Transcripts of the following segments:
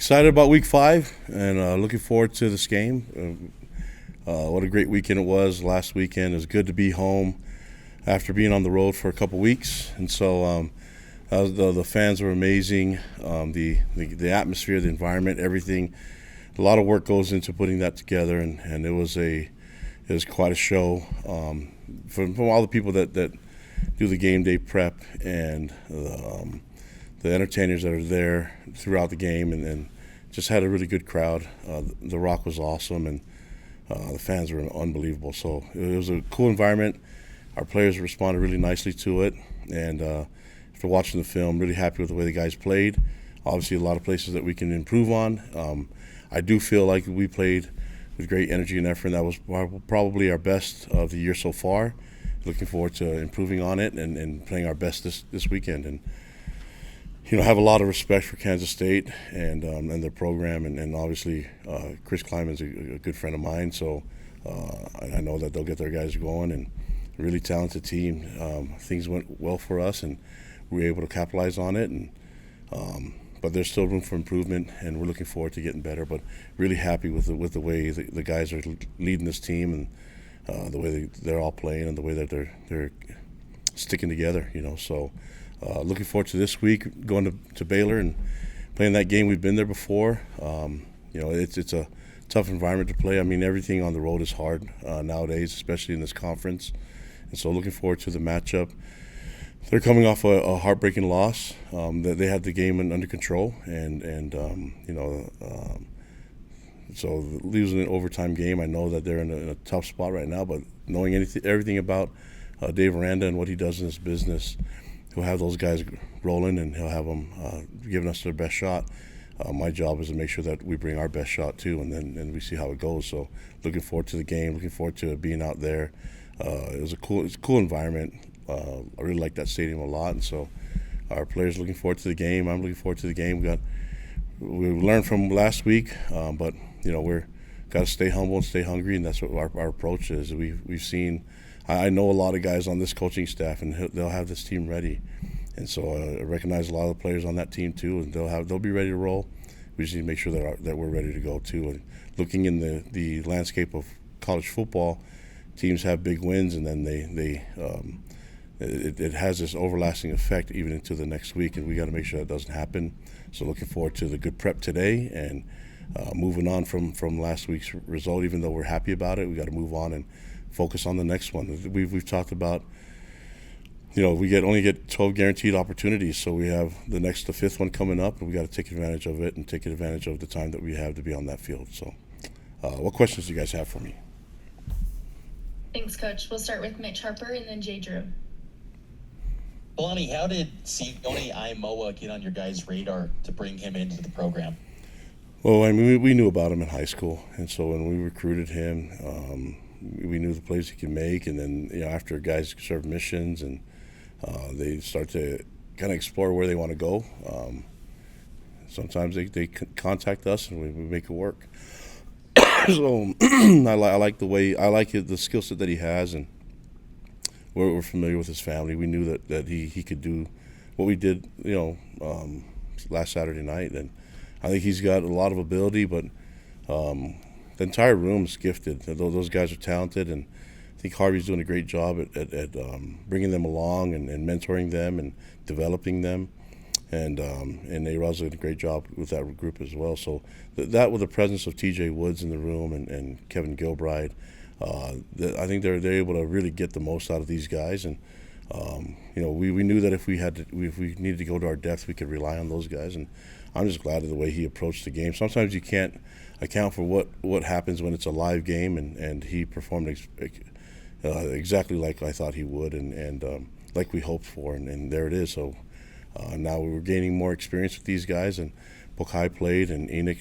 Excited about Week 5 and looking forward to this game. What a great weekend it was last weekend. It was good to be home after being on the road for a couple weeks, and so the fans were amazing. The atmosphere, the environment, everything. A lot of work goes into putting that together, and it was quite a show from all the people that do the game day prep and the entertainers that are there throughout the game, and just had a really good crowd. The Rock was awesome, and the fans were unbelievable. So it was a cool environment. Our players responded really nicely to it, and after watching the film, really happy with the way the guys played. Obviously, a lot of places that we can improve on. I do feel like we played with great energy and effort, and that was probably our best of the year so far. Looking forward to improving on it and playing our best this weekend. And have a lot of respect for Kansas State and their program, and obviously Chris Kleiman's a good friend of mine, so I know that they'll get their guys going, and a really talented team. Things went well for us, and we were able to capitalize on it, but there's still room for improvement, and we're looking forward to getting better. But really happy with the way the guys are leading this team, and the way they're all playing, and the way that they're sticking together. So. Looking forward to this week, going to Baylor and playing that game. We've been there before. It's a tough environment to play. I mean, everything on the road is hard nowadays, especially in this conference. And so looking forward to the matchup. They're coming off a heartbreaking loss. They had the game under control, so losing an overtime game, I know that they're in a tough spot right now, but knowing everything about Dave Aranda and what he does in his business, he'll have those guys rolling, and he'll have them giving us their best shot. My job is to make sure that we bring our best shot too, and we see how it goes. So looking forward to the game, looking forward to being out there. It's a cool environment. I really like that stadium a lot, and so our players looking forward to the game. I'm looking forward to the game. We learned from last week, but we're got to stay humble and stay hungry, and that's what our approach is. We've seen. I know a lot of guys on this coaching staff, and they'll have this team ready. And so I recognize a lot of the players on that team too, and they'll be ready to roll. We just need to make sure that we're ready to go too. And looking in the landscape of college football, teams have big wins, and then it has this overlasting effect even into the next week, and we got to make sure that doesn't happen. So looking forward to the good prep today, and moving on from last week's result. Even though we're happy about it, we got to move on and focus on the next one. We've talked about, we only get 12 guaranteed opportunities, so we have the fifth one coming up, and we got to take advantage of it and take advantage of the time that we have to be on that field. So, what questions do you guys have for me? Thanks, Coach. We'll start with Mitch Harper and then Jay Drew. Kalani, how did Sione Aimoa get on your guys' radar to bring him into the program? Well, I mean, we knew about him in high school, and so when we recruited him, we knew the plays he could make, and then after guys serve missions and they start to kind of explore where they want to go. Sometimes they contact us and we make it work. So I like the skill set that he has, and we're familiar with his family. We knew that he could do what we did, last Saturday night, and I think he's got a lot of ability, but. The entire room is gifted. Those guys are talented, and I think Harvey's doing a great job at bringing them along and mentoring them and developing them, and A-Rod's doing a great job with that group as well. So that with the presence of T.J. Woods in the room and Kevin Gilbride, I think they're able to really get the most out of these guys. And we knew that if we needed to go to our depth, we could rely on those guys. And I'm just glad of the way he approached the game. Sometimes you can't account for what happens when it's a live game, and he performed exactly like I thought he would, and like we hoped for, and there it is. So now we were gaining more experience with these guys, and Bokai played, and Enoch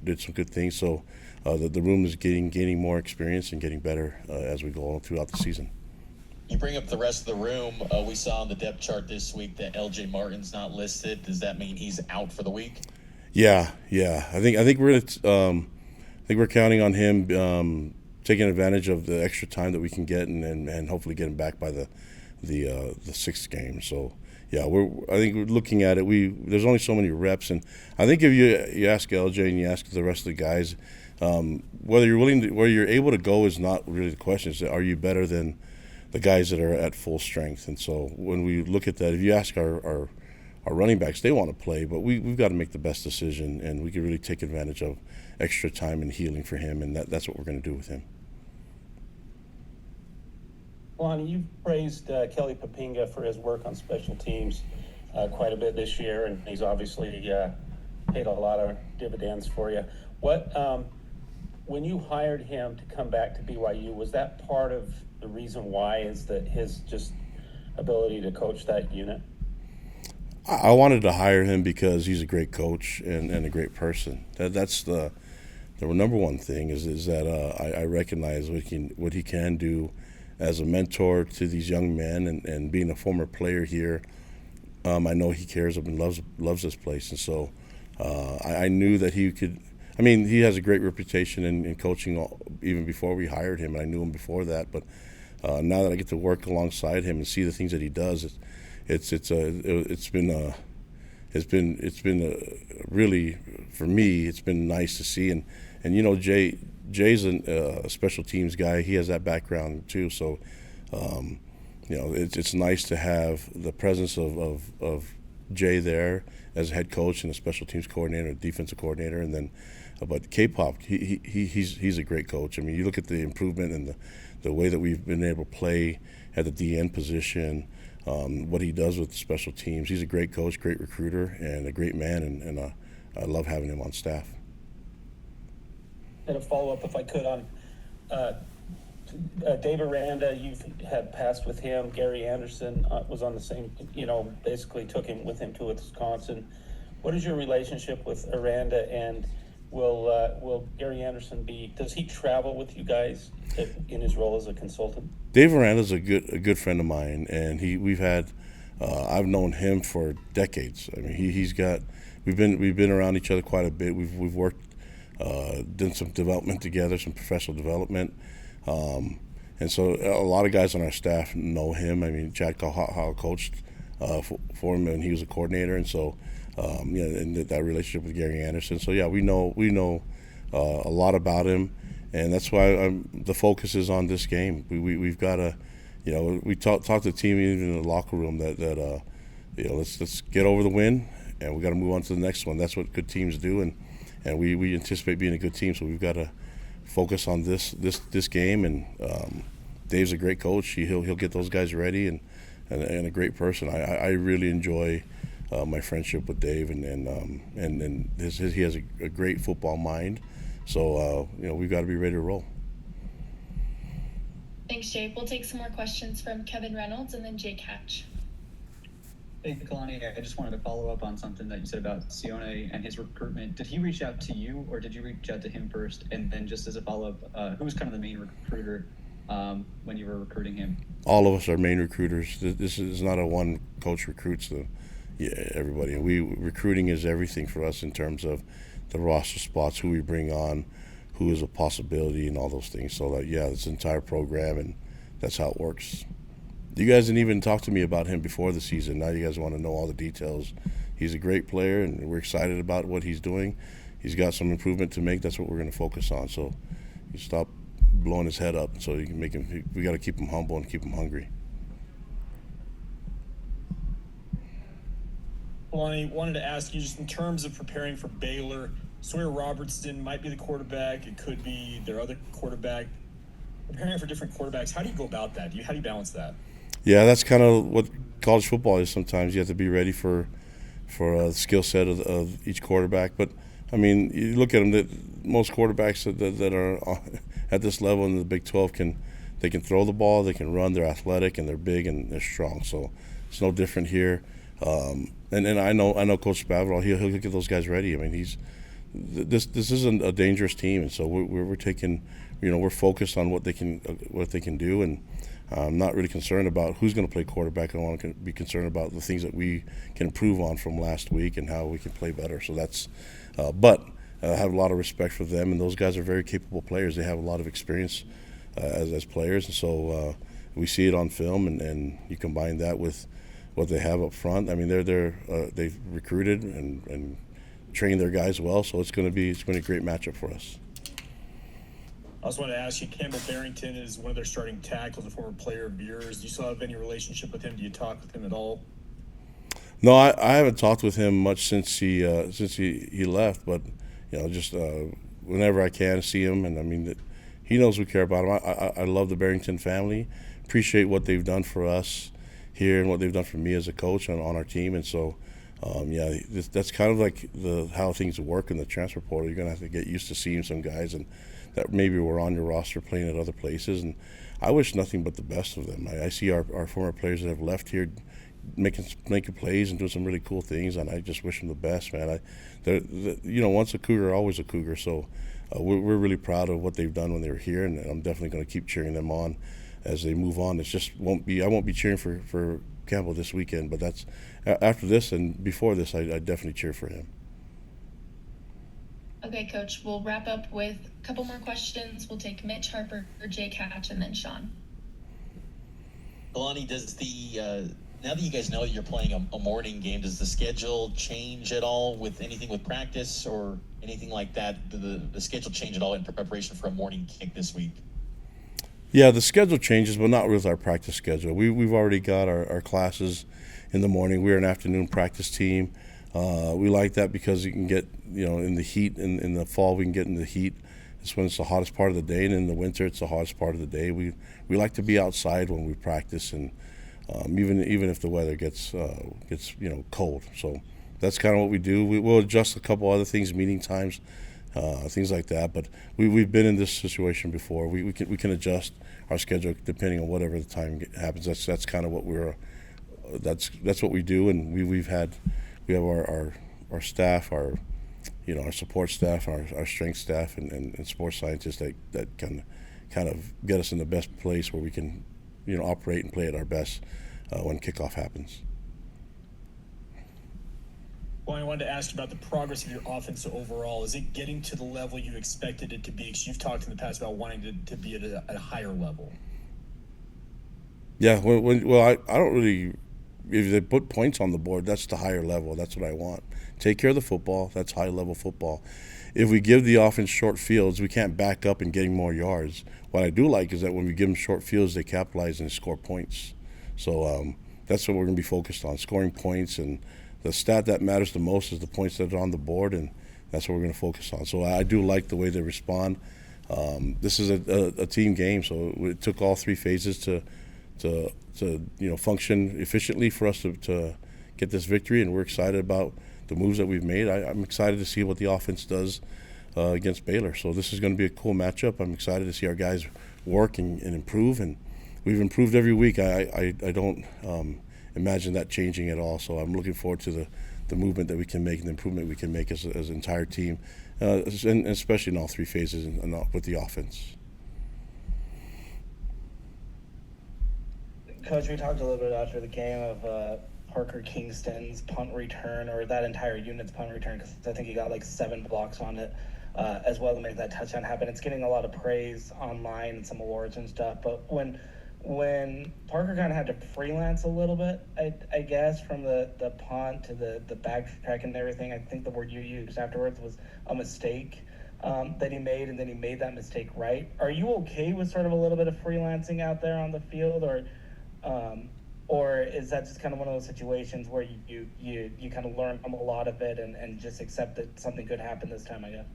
did some good things. So the room is gaining more experience and getting better as we go on throughout the season. You bring up the rest of the room. We saw on the depth chart this week that L.J. Martin's not listed. Does that mean he's out for the week? Yeah. I think we're counting on him taking advantage of the extra time that we can get, and hopefully getting back by the sixth game. So yeah, I think we're looking at it. There's only so many reps, and I think if you ask LJ and you ask the rest of the guys, whether you're able to go is not really the question. It's, are you better than the guys that are at full strength? And so when we look at that, if you ask our running backs, they want to play, but we've got to make the best decision, and we can really take advantage of extra time and healing for him, and that's what we're going to do with him. Kalani, you've praised Kelly Papinga for his work on special teams quite a bit this year, and he's obviously paid a lot of dividends for you. When you hired him to come back to BYU, was that part of the reason why, is that his just ability to coach that unit? I wanted to hire him because he's a great coach and a great person. That's the number one thing is that I recognize what he can do as a mentor to these young men, and being a former player here, I know he cares and loves this place, and so I knew that he could. I mean, he has a great reputation in coaching even before we hired him, and I knew him before that. But now that I get to work alongside him and see the things that he does, it's been really, for me, it's been nice to see. And you know, Jay's a special teams guy. He has that background too. So, you know, it's nice to have the presence of Jay there as a head coach and a special teams coordinator, a defensive coordinator, and then, but K-Pop, he's a great coach. I mean, you look at the improvement and the way that we've been able to play at the DN position, what he does with special teams. He's a great coach, great recruiter, and a great man, and I love having him on staff. And a follow-up, if I could, on Dave Aranda. You've had passed with him. Gary Anderson was on the same, basically took him with him to Wisconsin. What is your relationship with Aranda, and will Gary Anderson does he travel with you guys in his role as a consultant? Dave Aranda's a good friend of mine, and I've known him for decades. I mean, we've been around each other quite a bit. We've worked, done some development together, some professional development, and so a lot of guys on our staff know him. I mean, Chad Kahal coached for him, and he was a coordinator, and so and that relationship with Gary Anderson. So yeah, we know a lot about him. And that's why the focus is on this game. We've got to, we talk to the team even in the locker room that let's get over the win, and we got to move on to the next one. That's what good teams do, and we anticipate being a good team. So we've got to focus on this game. And Dave's a great coach. He'll get those guys ready, and a great person. I really enjoy my friendship with Dave, and he has a great football mind. So, we've got to be ready to roll. Thanks, Jay. We'll take some more questions from Kevin Reynolds and then Jake Hatch. Hey, Kalani, I just wanted to follow up on something that you said about Sione and his recruitment. Did he reach out to you, or did you reach out to him first? And then just as a follow-up, who was kind of the main recruiter when you were recruiting him? All of us are main recruiters. This is not a one coach recruits everybody. Recruiting is everything for us in terms of the roster spots, who we bring on, who is a possibility, and all those things. So it's an entire program, and that's how it works. You guys didn't even talk to me about him before the season. Now you guys want to know all the details. He's a great player, and we're excited about what he's doing. He's got some improvement to make. That's what we're going to focus on. So you stop blowing his head up, so you can make him. We got to keep him humble and keep him hungry. Kalani, wanted to ask you, just in terms of preparing for Baylor, Sawyer Robertson might be the quarterback. It could be their other quarterback. Preparing for different quarterbacks, how do you go about that? How do you balance that? Yeah, that's kind of what college football is sometimes. You have to be ready for a skill set of each quarterback. But, I mean, you look at them, most quarterbacks that are at this level in the Big 12 can throw the ball, they can run, they're athletic, and they're big, and they're strong. So it's no different here. And I know Coach Spavital, he'll get those guys ready. I mean, this isn't a dangerous team, and so we're taking, we're focused on what they can do, and I'm not really concerned about who's going to play quarterback. I want to be concerned about the things that we can improve on from last week and how we can play better. So that's, but I have a lot of respect for them, and those guys are very capable players. They have a lot of experience as players, and so we see it on film, and you combine that with what they have up front. I mean, they've recruited and trained their guys well, so it's going to be a great matchup for us. I also want to ask you, Campbell Barrington is one of their starting tackles, a former player of yours. Do you still have any relationship with him? Do you talk with him at all? No, I haven't talked with him much since he left, but just whenever I can see him, and I mean he knows we care about him. I love the Barrington family, appreciate what they've done for us here and what they've done for me as a coach on our team, and so that's kind of like how things work in the transfer portal. You're gonna have to get used to seeing some guys and that maybe were on your roster playing at other places, and I wish nothing but the best of them. I see our former players that have left here making plays and doing some really cool things, and I just wish them the best, man. Once a Cougar, always a Cougar. So we're really proud of what they've done when they were here, and I'm definitely going to keep cheering them on as they move on. I won't be cheering for Campbell this weekend, but that's after this and before this, I definitely cheer for him. Okay, Coach, we'll wrap up with a couple more questions. We'll take Mitch, Harper, Jake Hatch, and then Sean. Kalani, now that you guys know that you're playing a morning game, does the schedule change at all with anything with practice or anything like that? Did the schedule change at all in preparation for a morning kick this week? Yeah, the schedule changes, but not with our practice schedule. We've already got our classes in the morning. We're an afternoon practice team. We like that because you can get, in the heat, in the fall we can get in the heat. It's when it's the hottest part of the day, and in the winter it's the hottest part of the day. We like to be outside when we practice, and even if the weather gets cold. So that's kind of what we do. We'll adjust a couple other things, meeting times, things like that. But we've been in this situation before. We can adjust our schedule depending on whatever the time happens. That's kind of what that's what we do, and we have our staff, our support staff, our strength staff, and sports scientists that can kind of get us in the best place where we can operate and play at our best when kickoff happens. Well, I wanted to ask you about the progress of your offense overall. Is it getting to the level you expected it to be? Because you've talked in the past about wanting to be at a higher level. Yeah, I don't really. If they put points on the board, that's the higher level. That's what I want. Take care of the football. That's high-level football. If we give the offense short fields, we can't back up and getting more yards. What I do like is that when we give them short fields, they capitalize and score points. So that's what we're going to be focused on, scoring points. And the stat that matters the most is the points that are on the board, and that's what we're going to focus on. So I do like the way they respond. This is a team game, so it took all three phases to function efficiently for us to get this victory, and we're excited about the moves that we've made. I'm excited to see what the offense does against Baylor. So this is going to be a cool matchup. I'm excited to see our guys work and improve, and we've improved every week. I don't imagine that changing at all. So I'm looking forward to the movement that we can make and the improvement we can make as an entire team, and especially in all three phases and with the offense. Coach, we talked a little bit after the game of Parker Kingston's punt return, or that entire unit's punt return, because I think he got like 7 blocks on it as well to make that touchdown happen. It's getting a lot of praise online and some awards and stuff, but when Parker kind of had to freelance a little bit, I guess, from the punt to the backtrack and everything, I think the word you used afterwards was a mistake that he made, and then he made that mistake right. Are you okay with sort of a little bit of freelancing out there on the field, or is that just kind of one of those situations where you kind of learn from a lot of it and just accept that something could happen this time, I guess?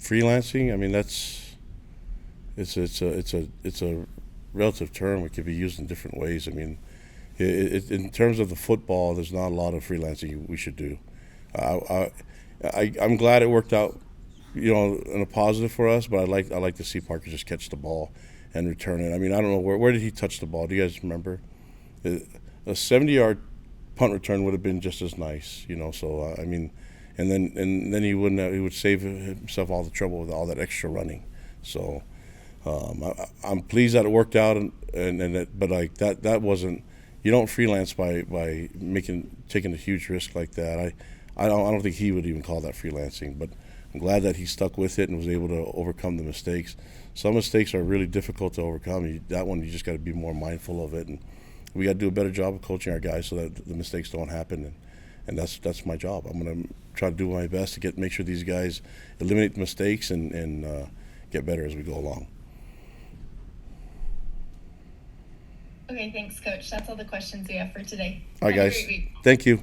Freelancing, I mean, it's a relative term. It could be used in different ways. I mean, in terms of the football, there's not a lot of freelancing we should do. I'm glad it worked out, in a positive for us. But I like to see Parker just catch the ball and return it. I mean, I don't know where did he touch the ball? Do you guys remember? A 70-yard punt return would have been just as nice, So I mean, and then he would save himself all the trouble with all that extra running. So I'm pleased that it worked out, but like that wasn't. You don't freelance by taking a huge risk like that. I don't think he would even call that freelancing. But I'm glad that he stuck with it and was able to overcome the mistakes. Some mistakes are really difficult to overcome. That one, you just got to be more mindful of it, and we got to do a better job of coaching our guys so that the mistakes don't happen. And that's my job. I'm going to try to do my best to make sure these guys eliminate the mistakes and get better as we go along. Okay, thanks, Coach. That's all the questions we have for today. All right, Have a guys. great week. Thank you.